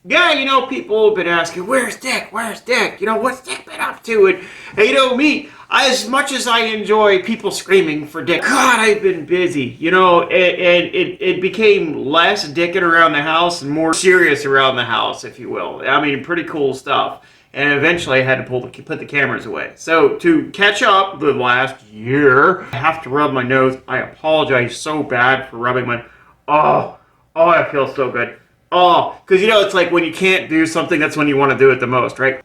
Yeah, people have been asking, where's Dick? Where's Dick? What's Dick been up to? And me, as much as I enjoy people screaming for Dick, God, I've been busy, and it became less dicking around the house and more serious around the house, if you will. I mean, pretty cool stuff. And eventually I had to put the cameras away. So to catch up the last year, I have to rub my nose. I apologize so bad for rubbing my... Oh, I feel so good. Oh, because it's like when you can't do something, that's when you want to do it the most, right?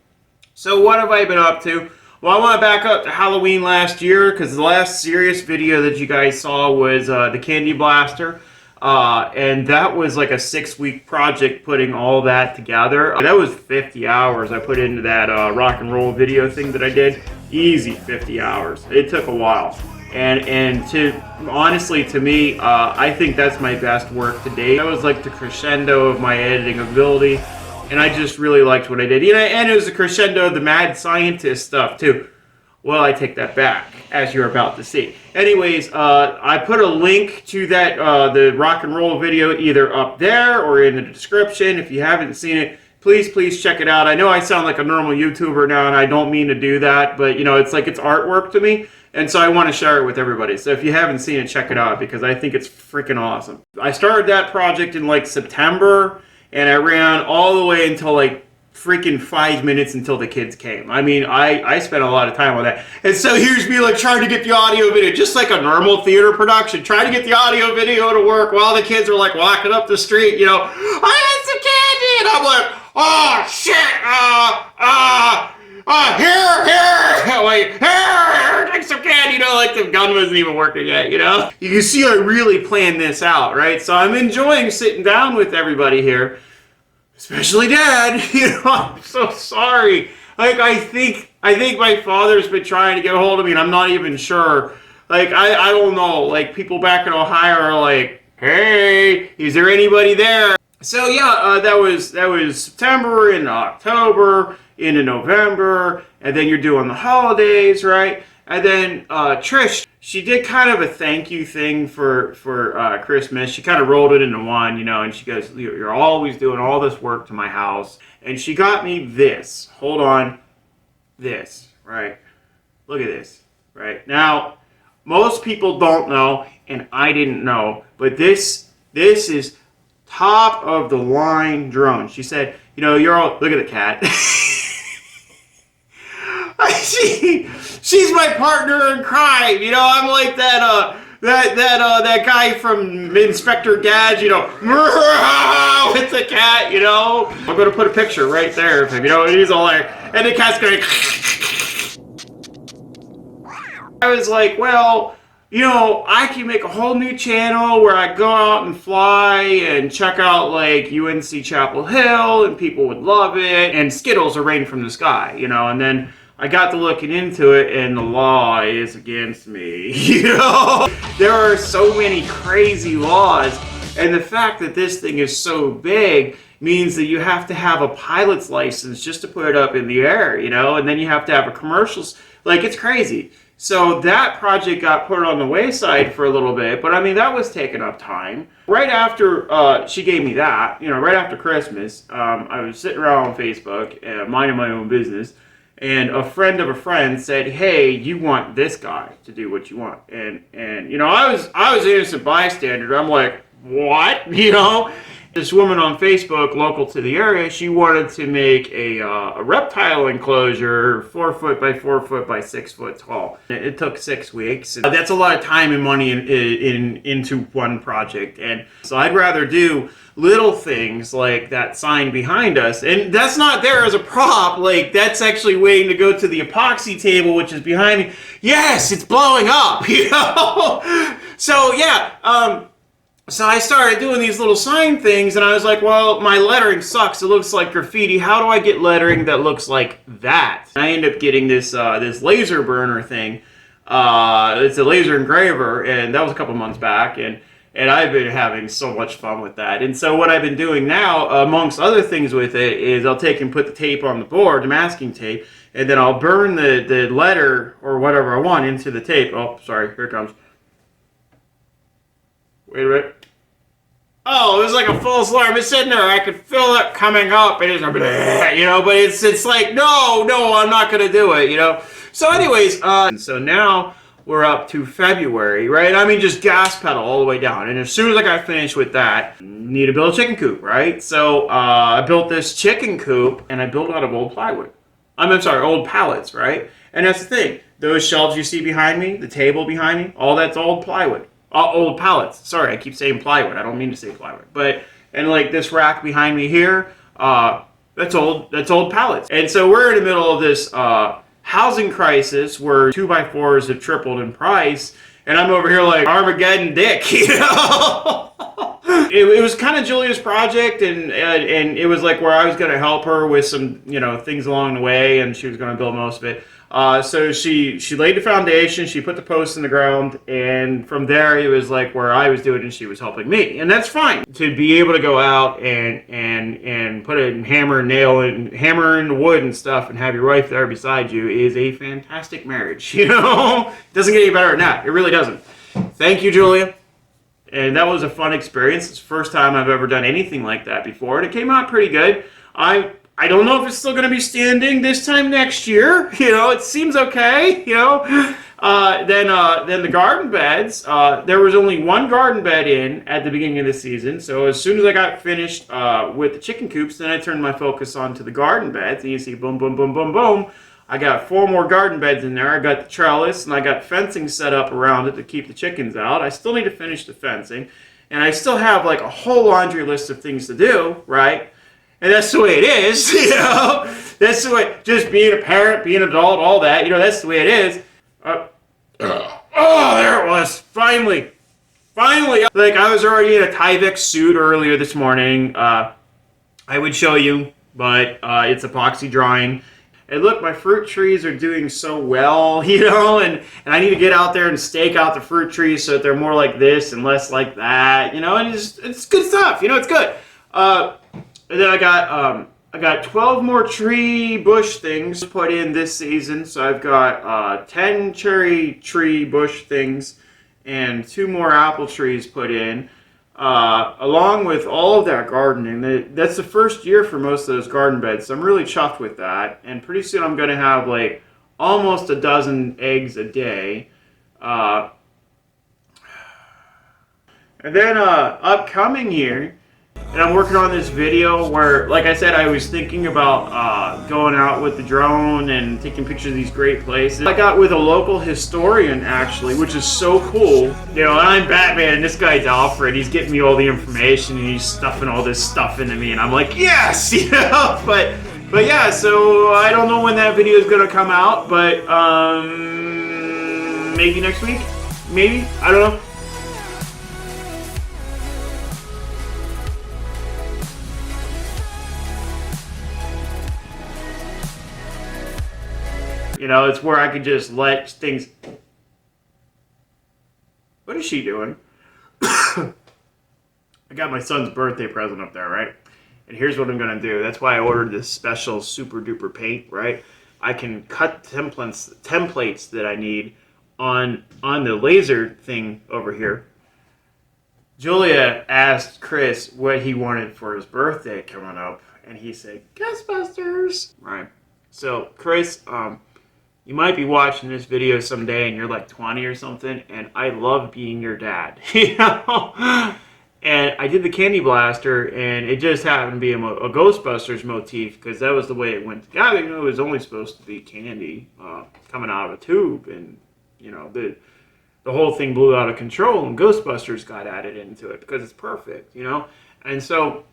So what have I been up to? Well, I want to back up to Halloween last year, because the last serious video that you guys saw was the Candy Blaster. And that was like a 6-week project putting all that together. That was 50 hours I put into that rock and roll video thing that I did. Easy 50 hours. It took a while. And honestly, to me, I think that's my best work to date. That was like the crescendo of my editing ability, and I just really liked what I did. And it was the crescendo of the mad scientist stuff too. Well, I take that back, as you're about to see. Anyways, I put a link to that the rock and roll video either up there or in the description. If you haven't seen it, please check it out. I know I sound like a normal YouTuber now, and I don't mean to do that, but it's like it's artwork to me. And so I want to share it with everybody. So if you haven't seen it, check it out, because I think it's freaking awesome. I started that project in like September, and I ran all the way until like freaking 5 minutes until the kids came. I mean, I spent a lot of time on that. And so here's me like trying to get the audio video, just like a normal theater production, trying to get the audio video to work while the kids are like walking up the street, I had some candy! And I'm like, oh shit, here, wait, here, take some candy, like the gun wasn't even working yet, You can see I really planned this out, right? So I'm enjoying sitting down with everybody here, especially Dad. I'm so sorry. Like, I think my father's been trying to get a hold of me, and I'm not even sure. Like, I don't know. Like, people back in Ohio are like, hey, is there anybody there? So yeah, that was September and October into November, and then you're doing the holidays, right? And then Trish, she did kind of a thank you thing for Christmas. She kind of rolled it into one, and she goes, you're always doing all this work to my house. And she got me this. Hold on. This, right? Look at this, right? Now, most people don't know, and I didn't know, but this is top of the line drone. She said, you're all, look at the cat. She's my partner in crime. I'm like that guy from Inspector Gadget, with the cat, I'm gonna put a picture right there of him, and he's all like, and the cat's going. I was like, well, I can make a whole new channel where I go out and fly and check out like UNC Chapel Hill, and people would love it, and Skittles are raining from the sky, and then I got to looking into it, and the law is against me. There are so many crazy laws, and the fact that this thing is so big means that you have to have a pilot's license just to put it up in the air, and then you have to have a commercial. Like, it's crazy. So that project got put on the wayside for a little bit, but I mean, that was taking up time. Right after she gave me that, right after Christmas, I was sitting around on Facebook, minding my own business, and a friend of a friend said, hey, you want this guy to do what you want. And I was an innocent bystander. I'm like, what? This woman on Facebook, local to the area, she wanted to make a reptile enclosure 4 foot by 4 foot by 6 foot tall. It took 6 weeks. That's a lot of time and money into one project. And so I'd rather do little things like that sign behind us. And that's not there as a prop. Like, that's actually waiting to go to the epoxy table, which is behind me. Yes, it's blowing up, So yeah, so I started doing these little sign things, and I was like, well, my lettering sucks. It looks like graffiti. How do I get lettering that looks like that? I ended up getting this laser burner thing. It's a laser engraver, and that was a couple months back, and I've been having so much fun with that. And so what I've been doing now, amongst other things with it, is I'll take and put the tape on the board, the masking tape, and then I'll burn the letter or whatever I want into the tape. Oh, sorry, here it comes. Wait a minute. Oh, it was like a false alarm. It's sitting there. I could feel it coming up, and it's like, you know. But it's like, no, I'm not gonna do it, you know. So, anyways, so now we're up to February, right? I mean, just gas pedal all the way down. And as soon as I got finished with that, need to build a chicken coop, right? So I built this chicken coop, and I built out of old plywood. I'm sorry, old pallets, right? And that's the thing. Those shelves you see behind me, the table behind me, all that's old plywood. Old pallets. Sorry, I keep saying plywood. I don't mean to say plywood. But, and like this rack behind me here, that's old pallets. And so we're in the middle of this housing crisis where 2x4s have tripled in price. And I'm over here like Armageddon Dick, you know? It was kind of Julia's project, and it was like where I was going to help her with some, you know, things along the way, and she was going to build most of it. So she laid the foundation, she put the posts in the ground, and from there it was like where I was doing it and she was helping me. And that's fine. To be able to go out and put a hammer and nail and hammer in the wood and stuff and have your wife there beside you is a fantastic marriage, you know? It doesn't get any better than that. It really doesn't. Thank you, Julia. And that was a fun experience. It's the first time I've ever done anything like that before, and it came out pretty good. I don't know if it's still going to be standing this time next year. You know, it seems okay, you know. Then the garden beds, there was only one garden bed in at the beginning of the season. So as soon as I got finished with the chicken coops, then I turned my focus on to the garden beds. And you see, boom, boom, boom, boom, boom. I got 4 more garden beds in there. I got the trellis, and I got fencing set up around it to keep the chickens out. I still need to finish the fencing. And I still have like a whole laundry list of things to do, right? And that's the way it is, you know? That's the way, just being a parent, being an adult, all that, you know, that's the way it is. Oh, there it was, finally. Like, I was already in a Tyvek suit earlier this morning. I would show you, but it's epoxy drying. And look, my fruit trees are doing so well, you know, and I need to get out there and stake out the fruit trees so that they're more like this and less like that, you know, and it's good stuff, you know, it's good. And then I got 12 more tree bush things put in this season, so I've got 10 cherry tree bush things and 2 more apple trees put in. Along with all of that gardening. That's the first year for most of those garden beds, so I'm really chuffed with that. And pretty soon I'm going to have like almost a dozen eggs a day. And then upcoming here, and I'm working on this video where, like I said, I was thinking about going out with the drone and taking pictures of these great places. I got with a local historian, actually, which is so cool. You know, and I'm Batman, and this guy's Alfred. He's getting me all the information, and he's stuffing all this stuff into me, and I'm like, yes! You know? But yeah, so I don't know when that video is going to come out, but maybe next week? Maybe? I don't know. You know, it's where I could just let things... What is she doing? I got my son's birthday present up there, right? And here's what I'm going to do. That's why I ordered this special super duper paint, right? I can cut templates that I need on the laser thing over here. Julia asked Chris what he wanted for his birthday coming up, and he said, Ghostbusters! Right. So, Chris, you might be watching this video someday and you're like 20 or something, and I love being your dad, you know? And I did the candy blaster, and it just happened to be a Ghostbusters motif because that was the way it went together. You know, it was only supposed to be candy coming out of a tube, and, you know, the whole thing blew out of control, and Ghostbusters got added into it because it's perfect, you know? And so,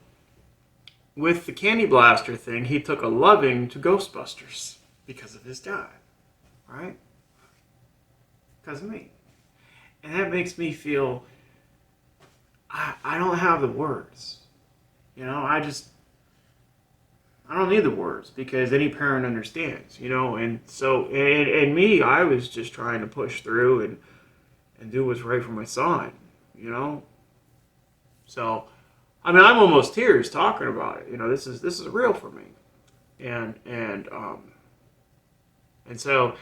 with the candy blaster thing, he took a loving to Ghostbusters because of his dad. Right? Because of me. And that makes me feel I don't have the words. You know, I don't need the words because any parent understands, you know, and so and me, I was just trying to push through and do what's right for my son, you know? So I mean, I'm almost tears talking about it. You know, this is real for me. And so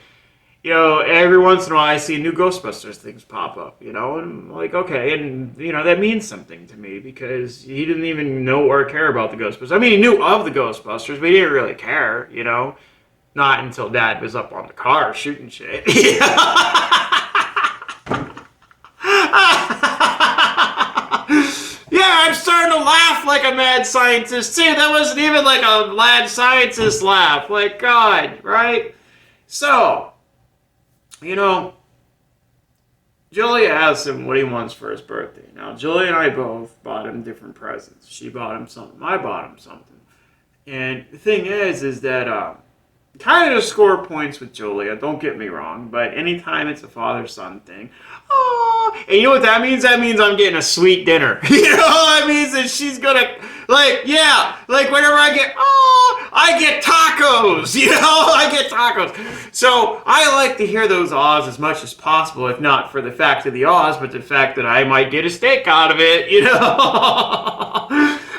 every once in a while I see new Ghostbusters things pop up, and I'm like, okay, and, that means something to me because he didn't even know or care about the Ghostbusters. I mean, he knew of the Ghostbusters, but he didn't really care, not until Dad was up on the car shooting shit. Yeah, I'm starting to laugh like a mad scientist, too. That wasn't even like a mad scientist laugh. Like, God, right? So, Julia asked him what he wants for his birthday. Now, Julia and I both bought him different presents. She bought him something. I bought him something. And the thing is that kind of to score points with Julia, don't get me wrong, but anytime it's a father-son thing, oh, and you know what that means? That means I'm getting a sweet dinner. That means that she's gonna, whenever I get tacos, I get tacos. So I like to hear those ahs as much as possible, if not for the fact of the ahs, but the fact that I might get a steak out of it,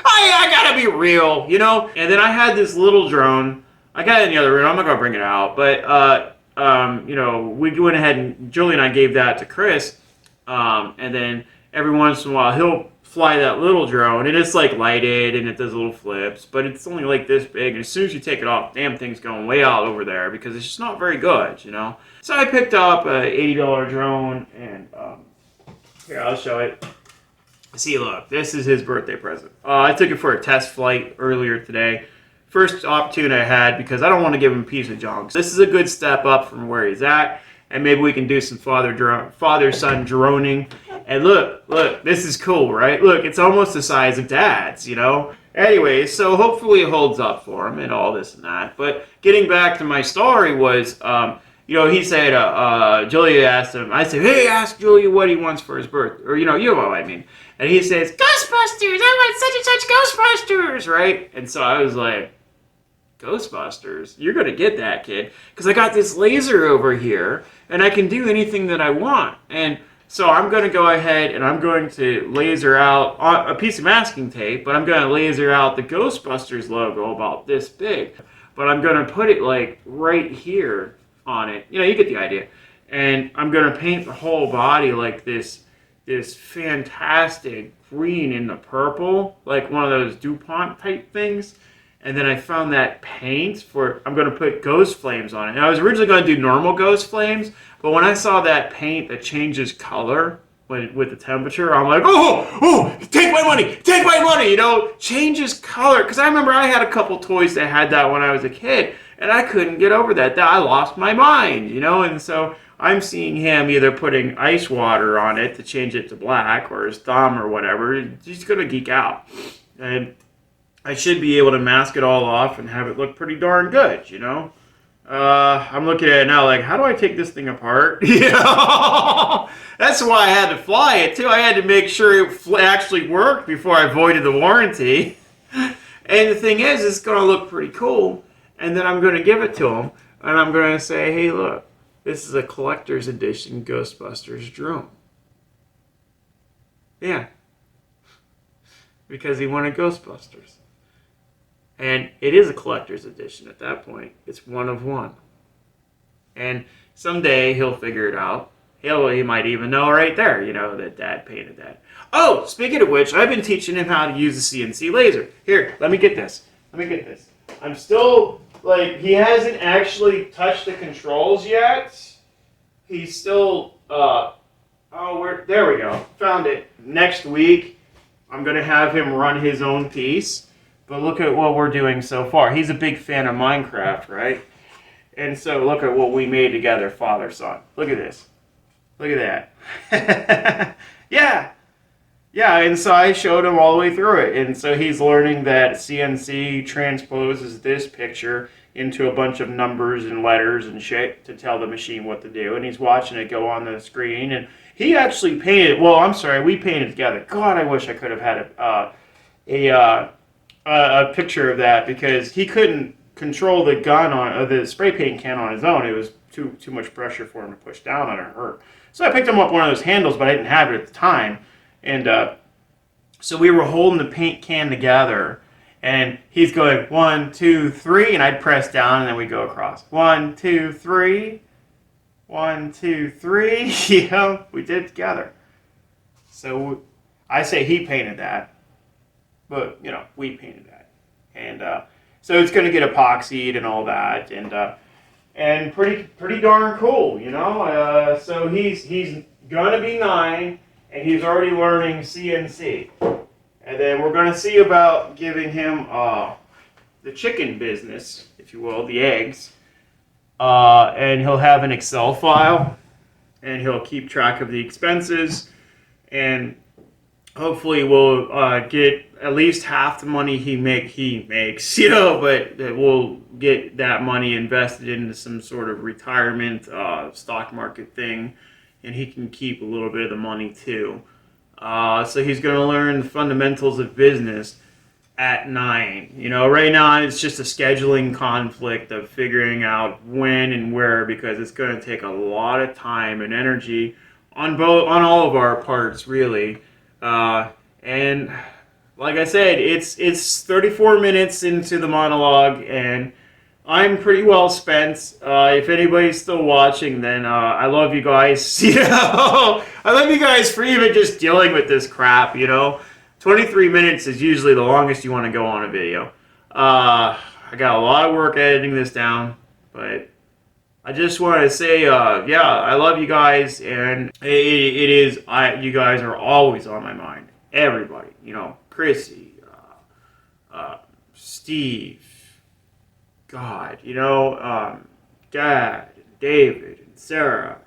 I gotta be real, And then I had this little drone. I got it in the other room. I'm not going to bring it out. But, we went ahead and Julie and I gave that to Chris. And then every once in a while, he'll fly that little drone. And it's lighted and it does little flips. But it's only like this big. And as soon as you take it off, damn thing's going way out over there because it's just not very good, So I picked up a $80 drone. And here, I'll show it. See, look, this is his birthday present. I took it for a test flight earlier today. First opportunity I had because I don't want to give him a piece of junk. This is a good step up from where he's at, and maybe we can do some father-son droning. And look, this is cool, right? Look, it's almost the size of Dad's, Anyway, so hopefully it holds up for him and all this and that. But getting back to my story was, he said, Julia asked him, I said, hey, ask Julia what he wants for his birthday. Or, you know what I mean. And he says, Ghostbusters, I want such and such Ghostbusters, right? And so I was like, Ghostbusters? You're going to get that, kid. Because I got this laser over here, and I can do anything that I want. And so I'm going to go ahead and I'm going to laser out a piece of masking tape, but I'm going to laser out the Ghostbusters logo about this big. But I'm going to put it right here on it. You get the idea. And I'm going to paint the whole body like this fantastic green in the purple, like one of those DuPont type things. And then I found that paint I'm going to put ghost flames on it. And I was originally going to do normal ghost flames, but when I saw that paint that changes color with the temperature, I'm like, oh, take my money, changes color. Because I remember I had a couple toys that had that when I was a kid, and I couldn't get over that. I lost my mind, and so I'm seeing him either putting ice water on it to change it to black or his thumb or whatever. He's going to geek out. And I should be able to mask it all off and have it look pretty darn good, I'm looking at it now like, how do I take this thing apart? That's why I had to fly it, too. I had to make sure it actually worked before I voided the warranty. And the thing is, it's going to look pretty cool. And then I'm going to give it to him. And I'm going to say, hey, look, this is a collector's edition Ghostbusters drone. Yeah. Because he wanted Ghostbusters. And it is a collector's edition at that point. It's one of one. And someday he'll figure it out. He might even know right there, that Dad painted that. Oh, speaking of which, I've been teaching him how to use the CNC laser. Here, let me get this. I'm still, he hasn't actually touched the controls yet. He's still, there we go. Found it. Next week, I'm going to have him run his own piece. But look at what we're doing so far. He's a big fan of Minecraft, right? And so look at what we made together, father-son. Look at this. Look at that. Yeah, and so I showed him all the way through it. And so he's learning that CNC transposes this picture into a bunch of numbers and letters and shit to tell the machine what to do. And he's watching it go on the screen. And he actually painted, we painted together. God, I wish I could have had a picture of that because he couldn't control the gun on the spray paint can on his own. It was too much pressure for him to push down on it hurt. So I picked him up one of those handles, but I didn't have it at the time. And so we were holding the paint can together, and he's going 1, 2, 3, and I'd press down, and then we go across 1, 2, 3. 1, 2, 3. Yeah, we did it together. So I say he painted that, but we painted that, and so it's going to get epoxied and all that, and pretty darn cool, So he's gonna be 9, and he's already learning CNC, and then we're gonna see about giving him the chicken business, if you will, the eggs, and he'll have an Excel file, and he'll keep track of the expenses, and hopefully we'll get at least half the money he makes, but we'll get that money invested into some sort of retirement stock market thing, and he can keep a little bit of the money too. So he's going to learn the fundamentals of business at 9. Right now it's just a scheduling conflict of figuring out when and where, because it's going to take a lot of time and energy on all of our parts, really. And like I said, it's 34 minutes into the monologue, and I'm pretty well spent. If anybody's still watching, then I love you guys. I love you guys for even just dealing with this crap. 23 minutes is usually the longest you want to go on a video. I got a lot of work editing this down, but I just want to say, I love you guys, and you guys are always on my mind. Everybody, Chrissy, Steve, God, Dad, and David, and Sarah,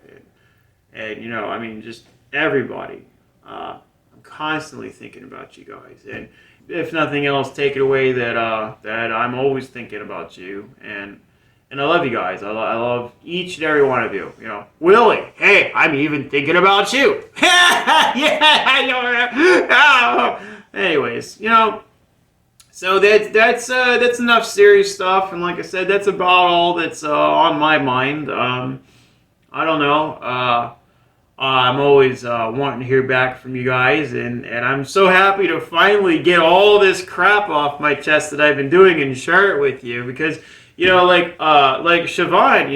and just everybody. I'm constantly thinking about you guys, and if nothing else, take it away that I'm always thinking about you, and I love you guys. I love each and every one of you. Willie, hey, I'm even thinking about you. Anyways, so that's enough serious stuff, and like I said, that's about all that's on my mind. I don't know. I'm always wanting to hear back from you guys, and I'm so happy to finally get all this crap off my chest that I've been doing and share it with you, because like Siobhan,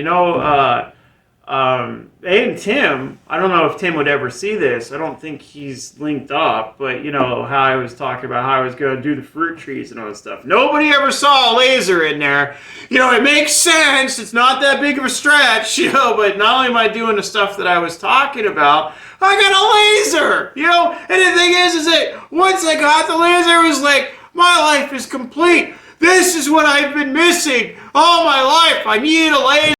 and Tim, I don't know if Tim would ever see this. I don't think he's linked up, but how I was talking about how I was going to do the fruit trees and all that stuff. Nobody ever saw a laser in there. It makes sense. It's not that big of a stretch, but not only am I doing the stuff that I was talking about, I got a laser, and the thing is that once I got the laser, it was like, my life is complete. This is what I've been missing all my life. I need a laser.